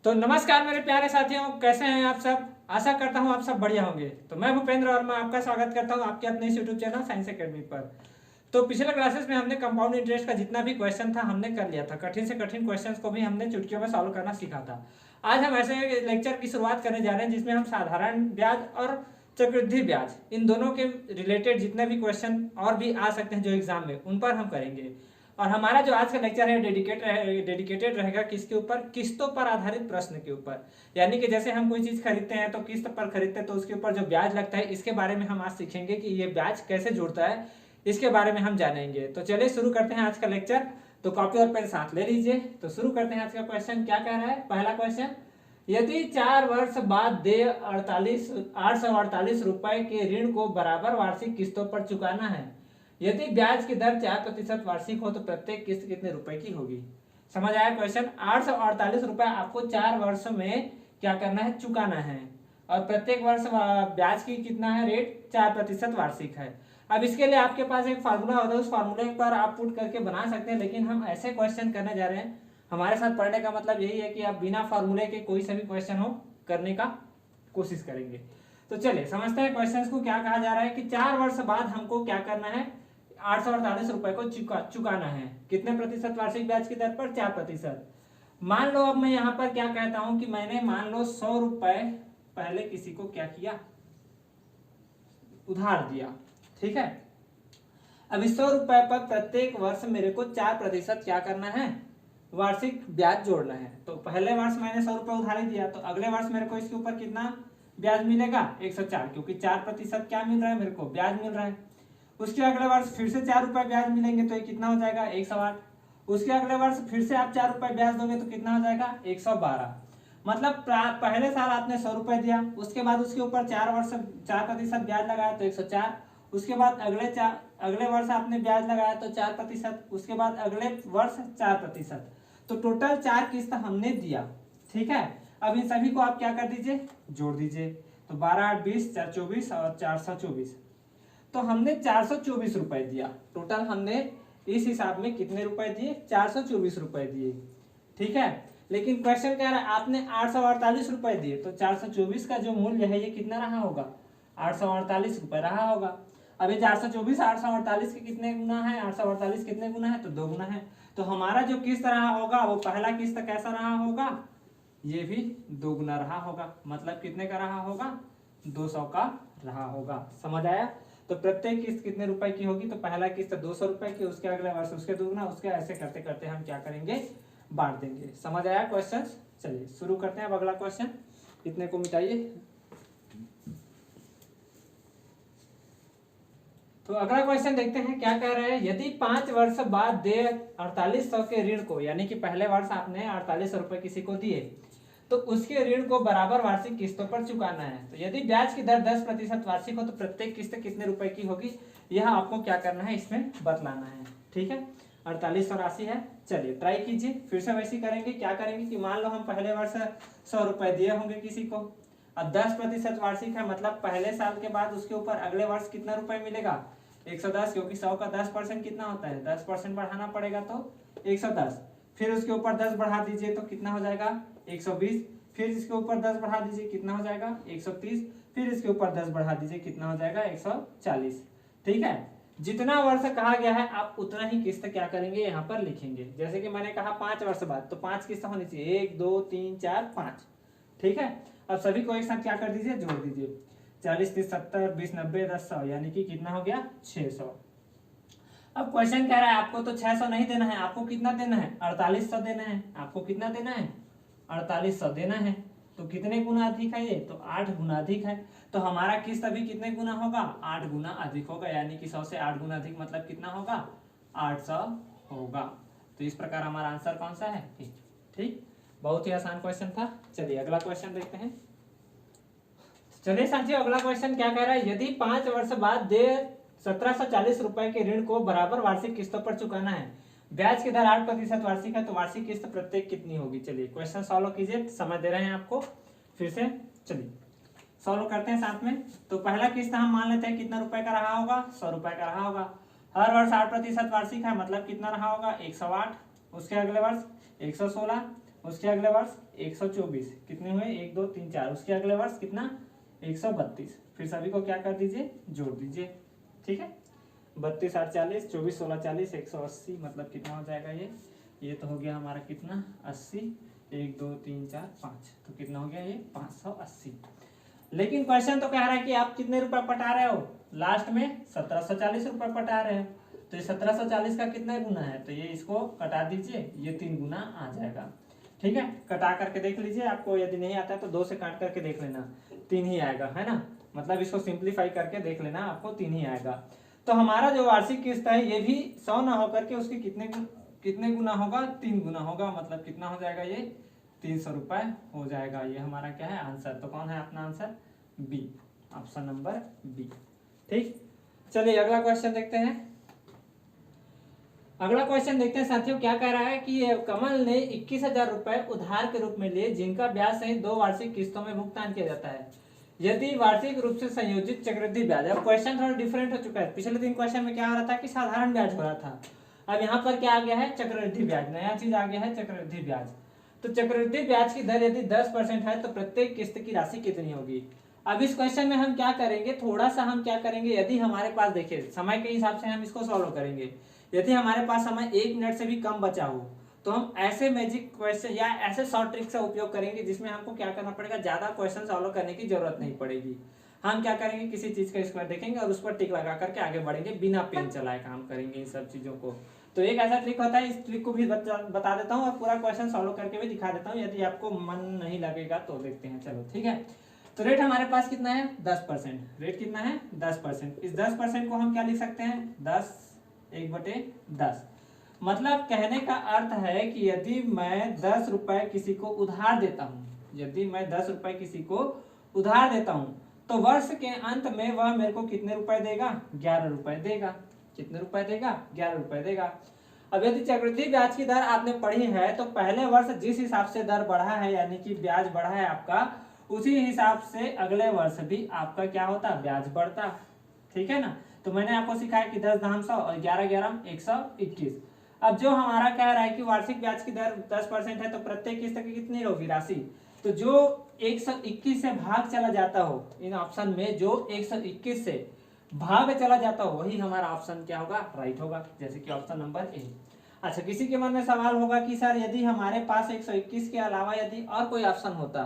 तो नमस्कार मेरे प्यारे साथियों, कैसे हैं आप सब। आशा करता हूं आप सब बढ़िया होंगे। तो मैं भूपेंद्र और मैं आपका स्वागत करता हूं आपके अपने इस यूट्यूब चैनल साइंस एकेडमी पर। तो पिछले क्लासेस में हमने कंपाउंड इंटरेस्ट का जितना भी क्वेश्चन था हमने कर लिया था। कठिन से कठिन क्वेश्चंस को भी हमने चुटकियों में सॉल्व करना सीखा था। आज हम ऐसे लेक्चर की शुरुआत करने जा रहे हैं जिसमें हम साधारण ब्याज और चक्रवृद्धि ब्याज इन दोनों के रिलेटेड जितने भी क्वेश्चन और भी आ सकते हैं जो एग्जाम में, उन पर हम करेंगे। और हमारा जो आज का लेक्चर है डेडिकेटेड रहेगा किसके ऊपर, किस्तों पर आधारित प्रश्न के ऊपर। यानी कि जैसे हम कोई चीज खरीदते हैं तो किस्त पर खरीदते हैं तो उसके ऊपर जो ब्याज लगता है इसके बारे में हम आज सीखेंगे कि ये ब्याज कैसे जुड़ता है, इसके बारे में हम जानेंगे। तो चलिए शुरू करते हैं आज का लेक्चर। तो कॉपी और पेन साथ ले लीजिए। तो शुरू करते हैं आज का क्वेश्चन। क्या कह रहा है पहला क्वेश्चन, यदि 4 वर्ष बाद देय 848 रुपए के ऋण को बराबर वार्षिक किस्तों पर चुकाना है, यदि ब्याज की दर 4% वार्षिक हो तो प्रत्येक किस्त कितने रुपए की होगी। समझ आया क्वेश्चन। 848 रुपए आपको 4 वर्ष में क्या करना है, चुकाना है। और प्रत्येक वर्ष ब्याज की कितना है रेट, 4% वार्षिक है। अब इसके लिए आपके पास एक फार्मूला होता है, उस फार्मूले पर आप पुट करके बना सकते हैं, लेकिन हम ऐसे क्वेश्चन करने जा रहे हैं। हमारे साथ पढ़ने का मतलब यही है कि आप बिना फार्मूले के कोई सा भी क्वेश्चन हो करने का कोशिश करेंगे। तो चलिए समझते हैं क्वेश्चन को। क्या कहा जा रहा है कि 4 वर्ष बाद हमको क्या करना है, 848 रुपए को चुकाना है। कितने प्रतिशत वार्षिक ब्याज की दर पर, 4%। मान लो अब मैं यहाँ पर क्या कहता हूं कि मैंने मान लो 100 रुपए पहले किसी को क्या किया, उधार दिया। ठीक है। अब इस 100 रुपए पर प्रत्येक वर्ष मेरे को 4% क्या करना है, वार्षिक ब्याज जोड़ना है। तो पहले वर्ष मैंने 100 रुपए उधारी दिया, तो अगले वर्ष मेरे को इसके ऊपर कितना ब्याज मिलेगा, 104, क्योंकि 4% क्या मिल रहा है मेरे को, ब्याज मिल रहा है। उसके अगले वर्ष फिर से 4 रुपए ब्याज मिलेंगे तो ये कितना हो जाएगा, 108। उसके अगले वर्ष फिर से आप 4 रुपए ब्याज दोगे तो कितना हो जाएगा, 112। मतलब पहले साल आपने 100 रुपए दिया, उसके बाद उसके ऊपर 4 वर्ष 4% ब्याज लगाया तो 104। उसके बाद अगले वर्ष आपने ब्याज लगाया तो 4%। उसके बाद अगले वर्ष 4%। तो टोटल 4 किस्त हमने दिया। ठीक है। अब इन सभी को आप क्या कर दीजिए, जोड़ दीजिए। तो 12 8 20 424 और 424। तो हमने 424 रुपए दिया। टोटल हमने इस हिसाब में कितने रुपए दिए, 424 रुपए दिए। ठीक है। लेकिन क्वेश्चन कह रहा है आपने 848 रुपए दिए, तो 424 का जो मूल्य है ये कितना रहा होगा, 848 रुपए रहा होगा। अभी 424 848 के कितने गुना है, 848 कितने गुना है, तो 2 गुना है। तो हमारा जो किस्त रहा होगा वो पहला किस्त कैसा रहा होगा, ये भी 2 गुना रहा होगा। मतलब कितने का रहा होगा, 200 का रहा होगा। समझ आया। तो प्रत्येक किस्त कितने रुपए की होगी, तो पहला किस्त 200 रुपए की, उसके अगले वर्ष उसके 2 गुना, उसके ऐसे करते करते हम क्या करेंगे, बांट देंगे। समझ आया क्वेश्चन। चलिए शुरू करते हैं अब अगला क्वेश्चन। इतने को मिटाइए। तो अगला क्वेश्चन देखते हैं क्या कह रहे हैं। यदि 5 वर्ष बाद देय 4800 के ऋण को, यानी कि पहले वर्ष आपने 4800 रुपए किसी को दिए, तो उसके ऋण को बराबर वार्षिक किस्तों पर चुकाना है। तो यदि ब्याज की दर 10% वार्षिक हो तो प्रत्येक किस्त कितने रुपए की होगी, यह आपको क्या करना है, इसमें बतलाना है। ठीक है। 4800 राशि है। चलिए ट्राई कीजिए। फिर से वैसे करेंगे। क्या करेंगे कि मान लो हम पहले वर्ष 100 रुपए दिए होंगे किसी को। अब 10% वार्षिक है, मतलब पहले साल के बाद उसके ऊपर अगले वर्ष कितना रुपए मिलेगा, 110, क्योंकि 100 का 10% कितना होता है, 10% बढ़ाना पड़ेगा तो 110। फिर उसके ऊपर 10 बढ़ा दीजिए तो कितना हो जाएगा, 120। फिर इसके ऊपर 10 बढ़ा दीजिए, कितना हो जाएगा, 130। फिर इसके ऊपर 10 बढ़ा दीजिए, कितना हो जाएगा, 140। ठीक है। जितना वर्ष कहा गया है आप उतना ही किस्त क्या करेंगे, यहाँ पर लिखेंगे। जैसे कि मैंने कहा 5 वर्ष बाद, तो 5 किस्त होनी चाहिए, 1 2 3 4 5। ठीक है। अब सभी को एक साथ क्या कर दीजिए, जोड़ दीजिए। 40 30 70 20 90 10 100, यानी कि कितना हो गया, 600। अब क्वेश्चन कह रहा है आपको तो 600 नहीं देना है, आपको कितना देना है, 4800 देना है। आपको कितना देना है, 4800 देना है। तो कितने गुना अधिक है ये, तो 8 गुना अधिक है। तो हमारा किस्त अभी कितने गुना होगा, 8 गुना अधिक होगा। यानी कि 100 से 8 गुना अधिक मतलब कितना होगा, 800 होगा। तो इस प्रकार हमारा आंसर कौन सा है, ठीक। बहुत ही आसान क्वेश्चन था। चलिए अगला क्वेश्चन देखते हैं। चलिए साथियों अगला क्वेश्चन क्या कह रहा है, यदि 5 वर्ष बाद देय 1740 रुपए के ऋण को बराबर वार्षिक किस्तों पर चुकाना है, ब्याज की दर 8% वार्षिक है, तो वार्षिक किस्त प्रत्येक कितनी होगी। चलिए क्वेश्चन सॉल्व कीजिए, समय दे रहे हैं आपको फिर से। चलिए सॉल्व करते हैं साथ में। तो पहला किस्त हम मान लेते हैं कितना रुपए का रहा होगा, 100 रुपए का रहा होगा। हर वर्ष 8% वार्षिक है, मतलब कितना रहा होगा, 108। उसके अगले वर्ष 116। उसके अगले वर्ष 124, कितने हुए 1 2 3 4, उसके अगले वर्ष कितना 132, फिर सभी को क्या कर दीजिए जोड़ दीजिए, ठीक है। 32 8 40, 24 16 40, 180, मतलब कितना हो जाएगा ये तो हो गया हमारा कितना 80, 1 2 3 4 5, तो कितना हो गया ये 580। लेकिन क्वेश्चन तो कह रहा है कि आप कितने रुपए पटा रहे हो, लास्ट में 1740 रुपए पटा रहे हो, तो ये 1740 का कितना गुना है, तो ये इसको कटा दीजिए, ये 3 गुना आ जाएगा, ठीक है। कटा करके देख लीजिए, आपको यदि नहीं आता है तो 2 से काट करके देख लेना, 3 ही आएगा, है ना। मतलब इसको सिंप्लीफाई करके देख लेना, आपको 3 ही आएगा। तो हमारा जो वार्षिक किस्त है ये भी 100 ना होकर के उसके कितने गुना होगा, 3 गुना होगा, मतलब कितना हो जाएगा ये 300 रुपए हो जाएगा। ये हमारा क्या है आंसर, तो कौन है अपना answer, B, option number B, ठीक। चलिए अगला क्वेश्चन देखते हैं। अगला क्वेश्चन देखते हैं साथियों, क्या कह रहा है कि कमल ने 21,000 रुपए उधार के रूप में लिए, जिनका ब्याज सहित 2 वार्षिक किस्तों में भुगतान किया जाता है। यदि वार्षिक रूप से संयोजित चक्रवृद्धि ब्याज, अब क्वेश्चन थोड़ा डिफरेंट हो चुका है। पिछले 3 क्वेश्चन में क्या हो रहा था कि साधारण ब्याज हो रहा था, अब यहाँ पर क्या आ गया है चक्रवृद्धि ब्याज, नया चीज आ गया है चक्रवृद्धि ब्याज। तो चक्रवृद्धि ब्याज की दर यदि 10% है तो प्रत्येक किस्त की राशि कितनी होगी। अब इस क्वेश्चन में हम क्या करेंगे, थोड़ा सा हम क्या करेंगे, यदि हमारे पास देखिए समय के हिसाब से हम इसको सॉल्व करेंगे। यदि हमारे पास समय 1 मिनट से भी कम बचा हो तो हम ऐसे मैजिक क्वेश्चन या ऐसे शॉर्ट ट्रिक का उपयोग करेंगे जिसमें हमको क्या करना पड़ेगा, ज्यादा क्वेश्चन सॉल्व करने की जरूरत नहीं पड़ेगी। हम क्या करेंगे, किसी चीज का स्क्वायर देखेंगे और उस पर टिक लगा करके आगे बढ़ेंगे, बिना पेन चलाए काम करेंगे इन सब चीजों को। तो एक ऐसा ट्रिक होता है, इस ट्रिक को भी बता देता हूँ और पूरा क्वेश्चन सॉल्व करके भी दिखा देता हूँ, यदि आपको मन नहीं लगेगा तो देखते हैं। चलो ठीक है, तो रेट हमारे पास कितना है 10%, रेट कितना है 10%। इस 10% को हम क्या लिख सकते हैं 10 1/10। मतलब कहने का अर्थ है कि यदि मैं 10 रुपए किसी को उधार देता हूँ, यदि मैं 10 रुपए किसी को उधार देता हूँ तो वर्ष के अंत में वह मेरे को कितने रुपए देगा, 11 रुपए देगा। कितने रुपए देगा, 11 रुपए देगा। अब यदि चक्रवृद्धि ब्याज की दर आपने पढ़ी है तो पहले वर्ष जिस हिसाब से दर बढ़ा है, यानी कि ब्याज बढ़ा है आपका, उसी हिसाब से अगले वर्ष भी आपका क्या होता, ब्याज बढ़ता, ठीक है ना। तो मैंने आपको सिखाया कि 10 दाम 100 और 11 11 121। अब जो हमारा कह रहा है कि वार्षिक ब्याज की दर 10% है तो प्रत्येक किस्त की कितनी होगी राशि, तो जो 121 से भाग चला जाता हो, इन ऑप्शन में जो 121 से भाग चला जाता हो वही हमारा ऑप्शन क्या होगा, राइट होगा, जैसे कि ऑप्शन नंबर ए। अच्छा, किसी के मन में सवाल होगा कि सर यदि हमारे पास 121 के अलावा यदि और कोई ऑप्शन होता,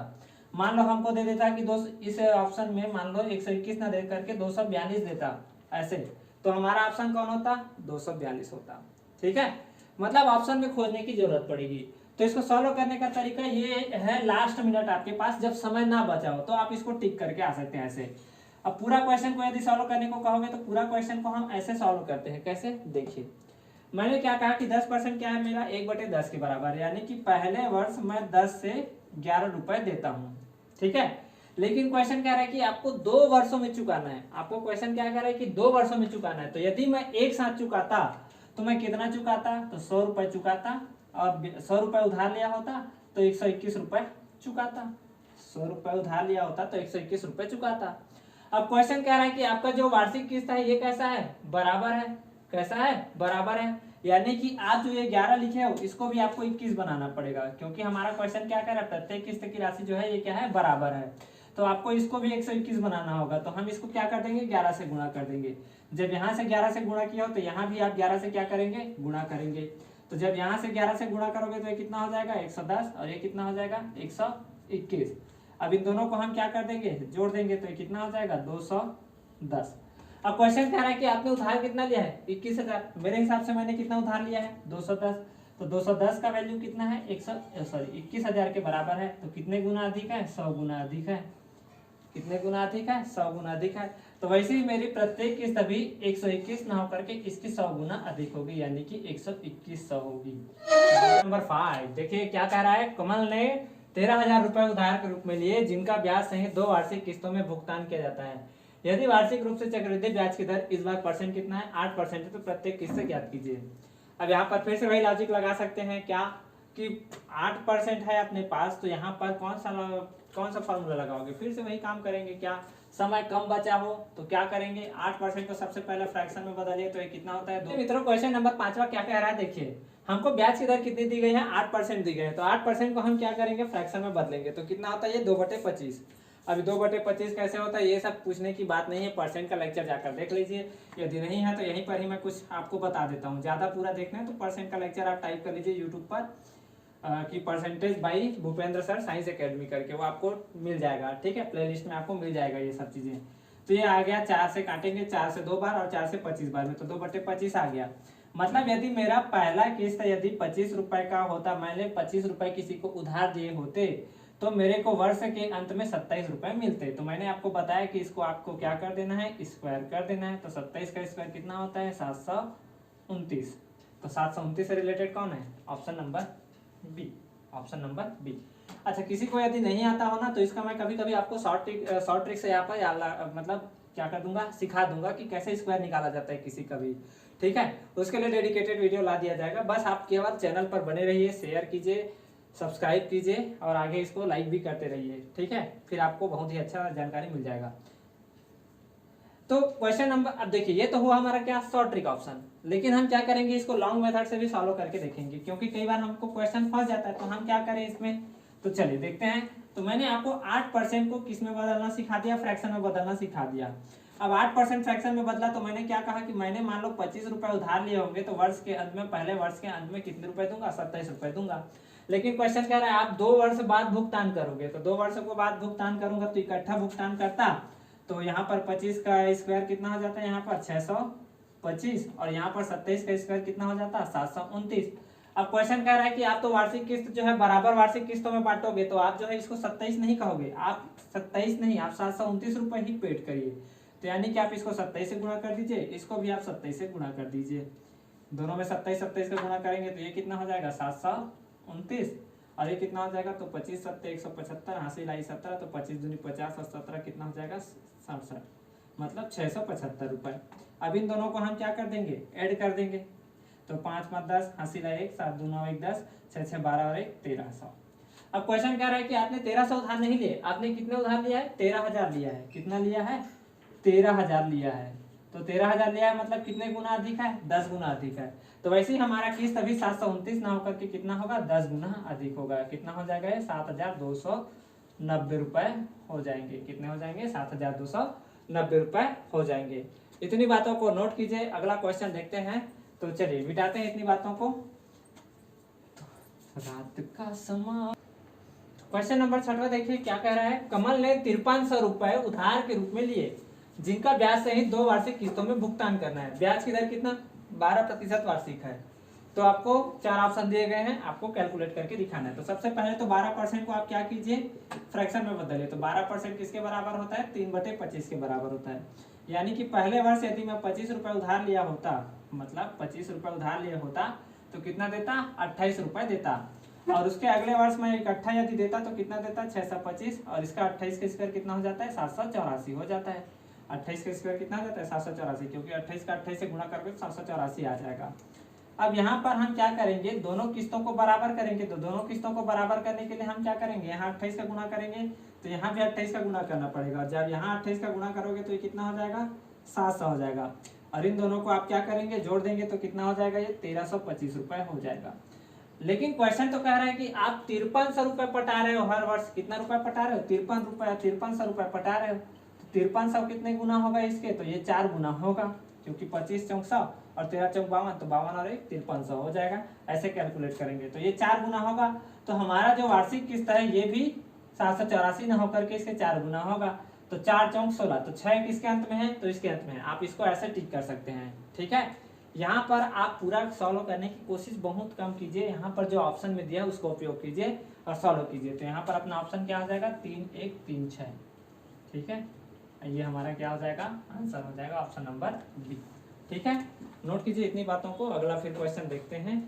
मान लो हमको दे देता कि इस ऑप्शन में मान लो 121 ना दे करके 242 देता ऐसे, तो हमारा ऑप्शन कौन होता, 242 होता, ठीक है। मतलब ऑप्शन में खोजने की जरूरत पड़ेगी। तो इसको सॉल्व करने का तरीका ये है, लास्ट मिनट आपके पास जब समय ना बचा हो तो आप इसको टिक करके आ सकते हैं ऐसे। अब पूरा क्वेश्चन को यदि सॉल्व करने को कहोगे तो पूरा क्वेश्चन को हम ऐसे सॉल्व करते हैं, कैसे, देखिए मैंने क्या कहा कि 10% क्या है मेरा 1/10 के बराबर है, यानी कि पहले वर्ष मैं 10 से 11 रुपए देता हूँ, ठीक है। लेकिन क्वेश्चन क्या रहा है कि आपको 2 वर्षों में चुकाना है, आपको क्वेश्चन क्या कह रहा है कि 2 वर्षों में चुकाना है। तो यदि मैं एक साथ चुकाता तो मैं कितना चुकाता, तो 100 रुपए चुकाता, और 100 रुपए उधार लिया होता तो 121 रुपए चुकाता, 100 रुपए उधार लिया होता तो 121 रुपए चुकाता। अब क्वेश्चन कह रहा है कि आपका जो वार्षिक किस्त है ये कैसा है, बराबर है, कैसा है, बराबर है, यानी कि आप जो ये 11 लिखे हो इसको भी आपको 21 बनाना पड़ेगा, क्योंकि हमारा क्वेश्चन क्या कह रहा है, प्रत्येक किस्त की राशि जो है ये क्या है, बराबर है। तो आपको इसको भी 121 बनाना होगा, तो हम इसको क्या कर देंगे, 11 से गुणा कर देंगे। जब यहाँ से 11 से गुणा किया हो तो यहाँ भी आप 11 से क्या करेंगे, गुणा करेंगे। तो जब यहाँ से 11 से गुणा करोगे तो ये कितना हो जाएगा 110, और ये कितना हो जाएगा 121। अब इन दोनों को हम क्या कर देंगे, जोड़ देंगे, तो ये कितना हो जाएगा 210। अब क्वेश्चन कह रहा है कि आपने उधार कितना लिया है 21,000, मेरे हिसाब से मैंने कितना उधार लिया है 210, तो 210 का वैल्यू कितना है 21,000 के बराबर है, तो कितने गुना अधिक है, 100 गुना अधिक है। कितने गुना अधिक है, 100 गुना अधिक है। तो वैसे ही मेरी प्रत्येक किस्त अभी 121 ना होकर के इसकी 100 गुना अधिक होगी, यानी कि 121 होगी। नंबर 5 देखिए क्या कह रहा है, कमल ने 13,000 रुपए उधार के रूप में लिए, जिनका ब्याज सहित 2 वार्षिक किस्तों में भुगतान किया जाता है। यदि वार्षिक रूप से चक्रवृद्धि ब्याज की दर इस बार परसेंट कितना है, 8% है, तो प्रत्येक किस्त ज्ञात कीजिए। अब यहाँ पर फिर से वही लॉजिक लगा सकते हैं क्या, कि 8% है अपने पास, तो यहाँ पर कौन सा फॉर्मूला लगाओगे, फिर से वही काम करेंगे। क्या समय कम बचा हो तो क्या करेंगे, 8% को सबसे पहले फ्रैक्शन में बदलिए, तो ये कितना होता है 2। मित्रों क्वेश्चन नंबर 5वां क्या कह रहा है, देखिए हमको ब्याज की दर कितनी दी गई है, 8% दी गई है। तो 8% को हम क्या करेंगे, फ्रैक्शन में बदलेंगे। तो कितना होता है ये 2/25। अभी 2/25 कैसे होता है, ये सब पूछने की बात नहीं है, परसेंट का लेक्चर जाकर देख लीजिए। यदि नहीं है तो यहीं पर ही मैं कुछ आपको बता देता हूँ। ज़्यादा पूरा देखना है तो परसेंट का लेक्चर आप टाइप कर लीजिए यूट्यूब पर कि percentage by Bhupendra sir science academy करके, वो आपको मिल जाएगा। ठीक है, प्लेलिस्ट में आपको मिल जाएगा ये सब चीज़ें। तो ये आ गया 4 से काटेंगे, 4 से 2 बार और 4 से 25 बार में, तो 2/25 आ गया। मतलब यदि मेरा पहला किस्त यदि 25 रुपए का होता, मैंने 25 रुपए किसी को उधार दिए होते, तो मेरे को वर्ष के अंत में 27 रुपए मिलते। तो मैंने आपको बताया कि इसको आपको क्या कर देना है, स्क्वायर कर देना है। तो 27 का स्क्वायर कितना होता है, 729। तो 729 से रिलेटेड कौन है, option number B, option number B. अच्छा, किसी को यदि नहीं आता हो ना तो इसका मैं कभी कभी आपको शॉर्ट ट्रिक से यहाँ पर मतलब क्या कर दूंगा, सिखा दूंगा कि कैसे स्क्वायर निकाला जाता है किसी का भी। ठीक है, उसके लिए डेडिकेटेड वीडियो ला दिया जाएगा। बस आप केवल चैनल पर बने रहिए, शेयर कीजिए, सब्सक्राइब कीजिए और आगे इसको लाइक भी करते रहिए। ठीक है, फिर आपको बहुत ही अच्छा जानकारी मिल जाएगा। तो क्वेश्चन नंबर, अब देखिए ये तो हुआ हमारा क्या, शॉर्ट ट्रिक ऑप्शन। लेकिन हम क्या करेंगे, इसको लॉन्ग मेथड से भी सॉल्व करके देखेंगे, क्योंकि कई बार हमको क्वेश्चन फंस जाता है। तो हम क्या करें इसमें, तो चलिए देखते हैं। तो मैंने आपको 8% को किस में बदलना सिखा दिया, फ्रैक्शन में बदलना सिखा दिया। अब 8% फ्रैक्शन में बदला तो मैंने क्या कहा कि मैंने मान लो 25 रुपए उधार लिए होंगे, तो वर्ष के अंत में, पहले वर्ष के अंत में कितने रुपए दूंगा, 27 रुपए दूंगा। लेकिन क्वेश्चन कह रहा है आप 2 वर्ष बाद भुगतान करोगे, तो 2 वर्ष को बाद भुगतान करूंगा तो इकट्ठा भुगतान करता। तो यहाँ पर 25 का स्क्वायर कितना हो जाता है, यहाँ पर 625, और यहाँ पर 27 का स्क्वायर कितना हो जाता है, 729। अब क्वेश्चन कह रहा है कि आप तो वार्षिक किस्त जो है बराबर वार्षिक किस्तों में बांटोगे, तो आप जो है इसको 27 नहीं कहोगे, आप 27 नहीं, आप 729 रुपए ही पेड करिए। तो यानी कि आप इसको 27 से गुणा कर दीजिए, इसको भी आप 27 से गुणा कर दीजिए। दोनों में 27 का गुणा करेंगे तो ये कितना हो जाएगा, 729, और ये कितना हो जाएगा, तो 25 7 175, हासिल आई 17, तो 25 दूनी 50 और 17 कितना हो जाएगा, 67, मतलब 675 रुपए। अब इन दोनों को हम क्या कर देंगे, ऐड कर देंगे। तो 5 5 10, हासिल आई 1, 7 2 9 1 10, 6 6 12 और 1 1300। अब क्वेश्चन कह रहा है कि आपने 1300 उधार नहीं लिए, आपने कितने उधार लिया है, 13,000 लिया है। कितना लिया है, 13,000 लिया है। तो 13,000 लिया है मतलब कितने गुना अधिक है, 10 गुना अधिक है। तो वैसे ही हमारा किस्त अभी 729 ना होकर के कितना होगा, 10 गुना अधिक होगा। कितना हो जाएगा, 7,290 रुपए हो जाएंगे। कितने हो जाएंगे, 7,290 रुपए हो जाएंगे। इतनी बातों को नोट कीजिए, अगला क्वेश्चन देखते हैं। तो चलिए मिटाते हैं इतनी बातों को। रात का समय, क्वेश्चन नंबर 6 देखिए क्या कह रहा है। कमल ने 5300 रुपए उधार के रूप में लिए, जिनका ब्याज सहित 2 वार्षिक किस्तों में भुगतान करना है। ब्याज की दर कितना, 12% वार्षिक है। तो आपको 4 ऑप्शन दिए गए हैं, आपको कैलकुलेट करके दिखाना है। तो सबसे पहले तो 12% को आप क्या कीजिए, फ्रैक्शन में बदलिए। तो 12% किसके बराबर होता है, 3/25 के बराबर होता है। यानी कि पहले वर्ष यदि मैं 25 रुपए उधार लिया होता, मतलब 25 रुपए उधार लिया होता, तो कितना देता, 28 रुपए देता। और उसके अगले वर्ष में इकट्ठा यदि देता तो कितना देता, 625, और इसका 28 का स्क्वायर कितना हो जाता है, 784 हो जाता है। 28 का स्क्वायर कितना जाता है, 784, क्योंकि 28 का 28 से गुणा करके 784 आ जाएगा। अब यहाँ पर हम क्या करेंगे, दोनों किस्तों को बराबर करेंगे। तो दोनों किस्तों को बराबर करने के लिए हम क्या करेंगे, यहाँ 28 का गुणा करेंगे, तो यहाँ भी 28 का गुणा करना पड़ेगा। जब यहाँ 28 का गुणा करोगे तो ये कितना हो जाएगा, 700 हो जाएगा। और इन दोनों को आप क्या करेंगे, जोड़ देंगे तो कितना हो जाएगा, ये 1325 रुपए हो जाएगा। लेकिन क्वेश्चन तो कह रहा है कि आप 5300 रुपए पटा रहे हो हर वर्ष। कितना रुपए पटा रहे हो, 53 रुपए, 5300 रुपए पटा रहे हो। 5300 कितने गुना होगा इसके, तो ये 4 गुना होगा, क्योंकि 25 चौक 100 और 13 चौक 52, तो 52 और 1 5300 हो जाएगा। ऐसे कैलकुलेट करेंगे तो ये 4 गुना होगा। तो हमारा जो वार्षिक किस्त है ये भी 784 न होकर के इसके 4 गुना होगा। तो 4 चौक 16, तो 6 किसके अंत में है, तो इसके अंत में है। आप इसको ऐसे टिक कर सकते हैं। ठीक है, यहाँ पर आप पूरा सॉल्व करने की कोशिश बहुत कम कीजिए। यहाँ पर जो ऑप्शन में दिया उसको उपयोग कीजिए और सॉल्व कीजिए। तो यहाँ पर अपना ऑप्शन क्या हो जाएगा, 3 1 3 6। ठीक है, ये हमारा क्या हो जाएगा, आंसर हो जाएगा ऑप्शन नंबर बी। ठीक है, नोट कीजिए इतनी बातों को। अगला फिर क्वेश्चन देखते हैं।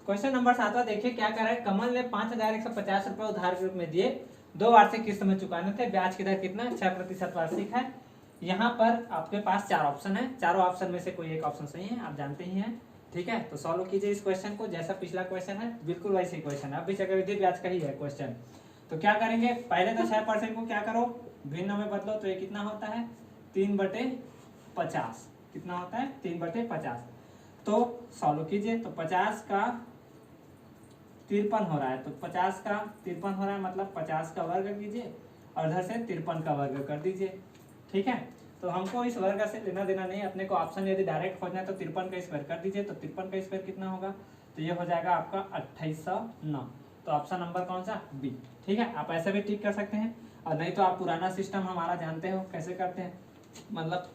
क्वेश्चन नंबर 7 देखिए क्या कर रहा है। कमल ने 5150 रुपए उधार के रूप में दिए, 2 वार्षिक किस्त में चुकाने थे। ब्याज की दर कितना, 6% वार्षिक है। यहाँ पर आपके पास 4 ऑप्शन है, चारों ऑप्शन में से कोई एक ऑप्शन सही है, आप जानते ही हैं। ठीक है, तो सॉल्व कीजिए इस क्वेश्चन को, जैसा पिछला क्वेश्चन है बिल्कुल वैसे ही क्वेश्चन है। अभी चक्रवृद्धि ब्याज का ही है क्वेश्चन। तो क्या करेंगे, पहले तो 6% को क्या करो, भिन्न में बदलो। तो ये कितना होता है, 3/50। कितना होता है, 3/50। तो सॉल्व कीजिए। तो 50 का 53 हो रहा है, तो 50 का 53 हो रहा है, मतलब 50 का वर्ग कीजिए और इधर से 53 का वर्ग कर दीजिए। ठीक है, तो हमको इस वर्ग से लेना देना नहीं, अपने को ऑप्शन यदि डायरेक्ट खोजना है तो 53 का स्क्वायर कर दीजिए। तो 53 का स्क्वायर कितना होगा, तो ये हो जाएगा आपका 2809। तो ऑप्शन नंबर कौन सा, बी। ठीक है, आप ऐसे भी टिक कर सकते हैं, और नहीं तो आप पुराना सिस्टम हमारा जानते हो कैसे करते हैं। मतलब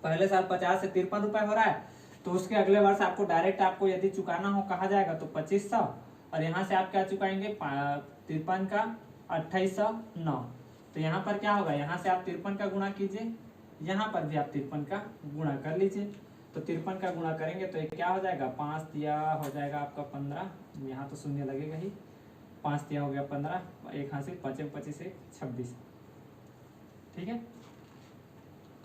पहले साल 50 से 53 रुपए हो रहा है, तो उसके अगले वर्ष आपको डायरेक्ट आपको यदि चुकाना हो कहा जाएगा तो 2500, और यहाँ से आप क्या चुकाएंगे 53 का 2809। तो यहाँ पर क्या होगा, यहाँ से आप 53 का गुणा कीजिए, यहाँ पर भी आप 53 का गुणा कर लीजिए। तो 53 का गुणा करेंगे तो क्या हो जाएगा, 5 तिया हो जाएगा आपका 15, यहाँ तो शून्य लगेगा ही, 5 तिया हो गया 15, एक हासिल 5 25 1 26। ठीक है,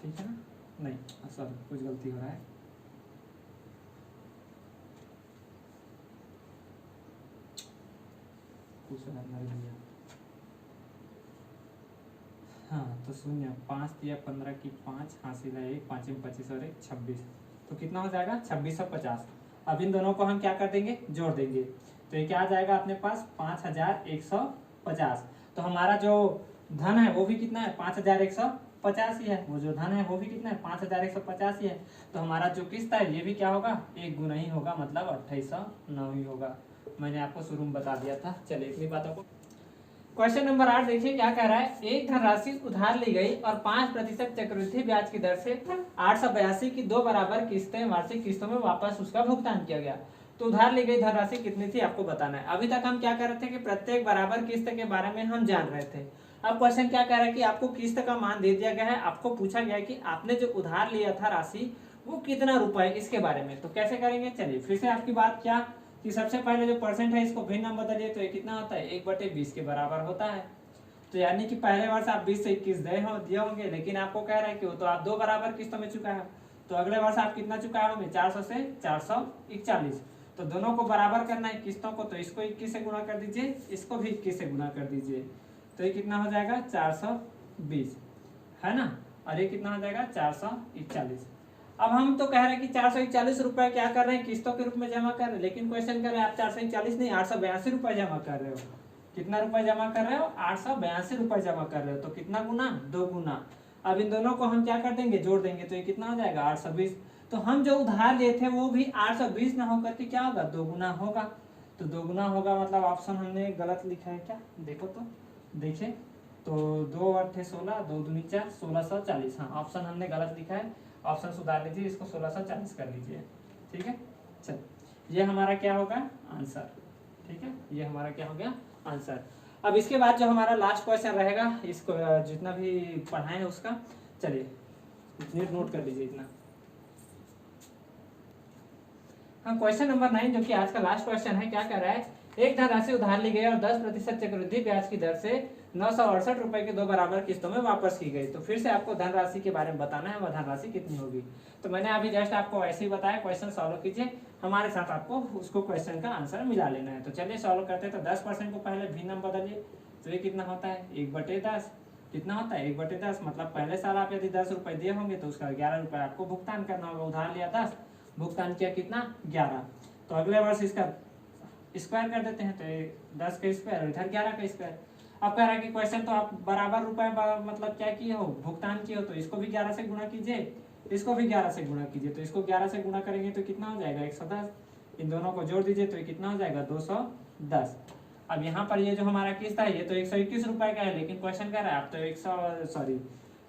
ठीक है ना, नहीं सॉरी कुछ गलती हो रहा है। हाँ तो शून्य 5 तिया 15 की 5 हासिल है 1, 5 25 और 1 26, तो कितना हो जाएगा 2650। अब इन दोनों को हम क्या कर देंगे, जोड़ देंगे। तो ये क्या आ जाएगा अपने पास 5150। तो हमारा जो धन है वो भी कितना है 5150 ही है, वो जो धन है वो भी कितना है 5150 ही है। तो हमारा जो किस्त है ये भी क्या होगा, एक गुना ही होगा, मतलब 2809 ही होगा। मैंने आपको शुरू में बता दिया था। चलिए इतनी बातों को, क्वेश्चन नंबर 8 देखिए क्या कह रहा है। एक धनराशि उधार ली गई और 5% चक्रवृद्धि ब्याज की दर से 882 की 2 बराबर किस्तें वार्षिक किस्तों में वापस उसका भुगतान किया गया। तो उधार ली गई धनराशि कितनी थी आपको बताना है। अभी तक हम क्या कर रहे थे कि प्रत्येक बराबर किस्त के बारे में हम जान रहे थे। अब क्वेश्चन क्या कह रहा है कि आपको किस्त का मान दे दिया गया है, आपको पूछा गया है कि आपने जो उधार लिया था राशि वो कितना रुपए, इसके बारे में। तो कैसे करेंगे, चलिए फिर से आपकी बात क्या कि सबसे पहले जो परसेंट है इसको भिन्न नंबर बदलिए, तो ये कितना होता है 1/20 के बराबर होता है। तो यानी कि पहले वर्ष आप 20 से 21 दिए होंगे, लेकिन आपको कह रहा है कि वो तो आप 2 बराबर किस्तों में चुका है, तो अगले वर्ष आप कितना चुकाए होंगे 400 से 441। तो दोनों को बराबर करना है किस्तों को, तो इसको 21 से गुणा कर दीजिए, इसको भी 21 से गुणा कर दीजिए। तो ये कितना हो जाएगा 420 है ना, और ये कितना हो जाएगा 441। अब हम तो कह रहे हैं कि 441 रुपए क्या कर रहे हैं, किस्तों के रूप में जमा कर रहे हैं, लेकिन क्वेश्चन कर रहे हैं आप 441 नहीं 882 रुपए जमा कर रहे हो। कितना रुपए जमा कर रहे हो, 882 रुपए जमा कर रहे हो। तो कितना गुना, 2 गुना। अब इन दोनों को हम क्या कर देंगे, जोड़ देंगे, तो ये कितना हो जाएगा 820। तो हम जो उधार लिए थे वो भी 820 ना होकर के क्या होगा 2 गुना होगा। तो 2 गुना होगा, मतलब ऑप्शन हमने गलत लिखा है क्या, देखो तो देखिए, तो 2 8 16 2 दूनी 4 1640। हाँ ऑप्शन हमने गलत लिखा है, ऑप्शन सुधार लीजिए, इसको 1640 कर लीजिए। ठीक है, चल ये हमारा क्या होगा आंसर। ठीक है, ये हमारा क्या हो गया आंसर। अब इसके बाद जो हमारा लास्ट क्वेश्चन रहेगा, इसको जितना भी पढ़ाए है उसका, चलिए नोट कर लीजिए इतना। हाँ क्वेश्चन नंबर 9 जो कि आज का लास्ट क्वेश्चन है, क्या कह रहा है, एक धनराशि उधार ली गई और 10% चक्रवृद्धि ब्याज की दर से 968 रुपए के 2 बराबर किस्तों में वापस की गई। तो फिर से आपको धनराशि के बारे में बताना है, वह धनराशि कितनी होगी। तो मैंने अभी जस्ट आपको ऐसे ही बताया, क्वेश्चन सॉल्व कीजिए, हमारे साथ आपको उसको क्वेश्चन का आंसर मिला लेना है। तो चलिए सॉल्व करते हैं। तो 10% को पहले भिन्न नंबर बदलिए, तो ये कितना होता है 1/10। कितना होता है 1/10, मतलब पहले साल आप यदि 10 रुपए दिए होंगे तो उसका 11 रुपए आपको भुगतान करना होगा। उधार लिया 10, भुगतान किया कितना 11। तो अगले वर्ष इसका स्क्वायर कर देते हैं, तो 10 का स्क्वायर और इधर 11 का स्क्वायर। अब कह रहा है कि क्वेश्चन तो आप बराबर रुपए मतलब क्या किए हो, भुगतान किए हो, तो इसको भी 11 से गुणा कीजिए, इसको भी 11 से गुणा कीजिए। तो इसको 11 से गुणा करेंगे तो कितना हो जाएगा 110। इन दोनों को जोड़ दीजिए तो ये कितना हो जाएगा 210। अब यहाँ पर ये जो हमारा किस्त है ये तो 121 रुपए का है, लेकिन क्वेश्चन कह रहा है आप तो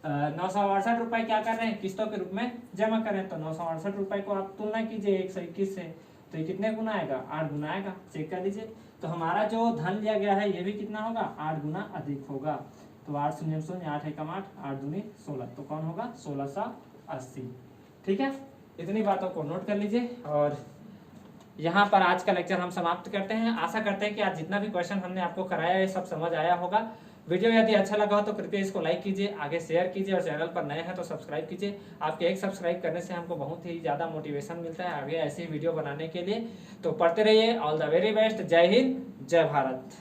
968 रुपए क्या कर रहे हैं किस्तों के रूप में जमा कर रहे हैं। तो 968 रुपए को आप तुलना कीजिए 121 से, तो ये कितने गुना आएगा 8 गुना आएगा। चेक कर लीजिए, तो हमारा जो धन लिया गया है ये भी कितना होगा 8 गुना अधिक होगा। तो 8 शून्य शून्य 8 एकम 8 8 दूनी 16, तो कौन होगा 1680। ठीक है, इतनी बातों को नोट कर लीजिए और यहाँ पर आज का लेक्चर हम समाप्त करते हैं। आशा करते हैं कि आज जितना भी क्वेश्चन हमने आपको कराया है सब समझ आया होगा। वीडियो यदि अच्छा लगा हो तो कृपया इसको लाइक कीजिए, आगे शेयर कीजिए और चैनल पर नए हैं तो सब्सक्राइब कीजिए। आपके एक सब्सक्राइब करने से हमको बहुत ही ज़्यादा मोटिवेशन मिलता है आगे ऐसी वीडियो बनाने के लिए। तो पढ़ते रहिए, ऑल द वेरी बेस्ट। जय हिंद, जय भारत।